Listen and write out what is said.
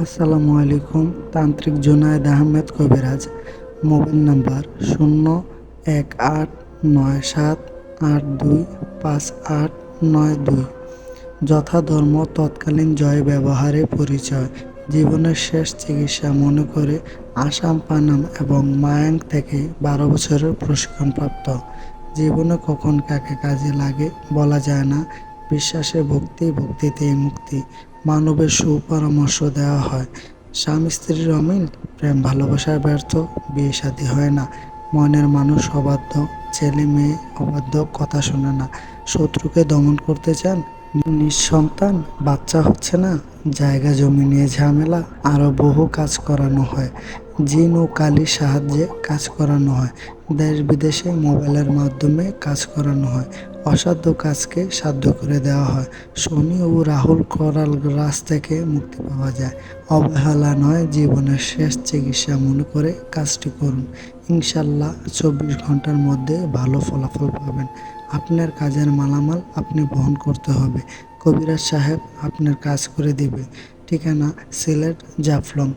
আসসালামু আলাইকুম। তান্ত্রিক জুনায়েদ আহমেদ কবিরাজ। Mobile number 018978258892। যথাধর্ম তৎকালীন জয় ব্যবহারে পরিচয়। জীবনের শেষ চিকিৎসা মনে করে আসাম, পানাম এবং মায়াং থেকে 12 বছরের প্রশিক্ষণপ্রাপ্ত। জীবনে কখন কাকে কাজে লাগে বলা যায় না। বিশ্বাসে ভক্তি, ভক্তিতেই মুক্তি। মানবের সুপরামর্শ দেওয়া হয়। স্বামী স্ত্রীর অমিল, প্রেম ভালোবাসায় ব্যর্থ, বিয়ে শাদী হয় না। মনের মানুষ অবাধ্য, ছেলে মেয়ে অবাধ্য, কথা শোনে না। শত্রুকে দমন করতে চান, নিঃসন্তান, বাচ্চা হচ্ছে না, জায়গা জমি নিয়ে ঝামেলা, আরও বহু কাজ করানো হয়। জিন ও কালির সাহায্যে কাজ করানো হয়। দেশ বিদেশে মোবাইলের মাধ্যমে কাজ করানো হয়। অসাধ্য কাজকে সাধ্য করে দেওয়া হয়। শনি ও রাহুল করাল রাজ থেকে মুক্তি পাওয়া যায়। অবহেলা নয়, জীবনের শেষ চিকিৎসা মনে করে কাজটি করুন। ইনশাল্লাহ 24 ঘন্টার মধ্যে ভালো ফলাফল পাবেন। আপনার কাজের মালামাল আপনি বহন করতে হবে। কবিরাজ সাহেব আপনার কাজ করে দিবে। ঠিকানা সিলেট, জাফলং।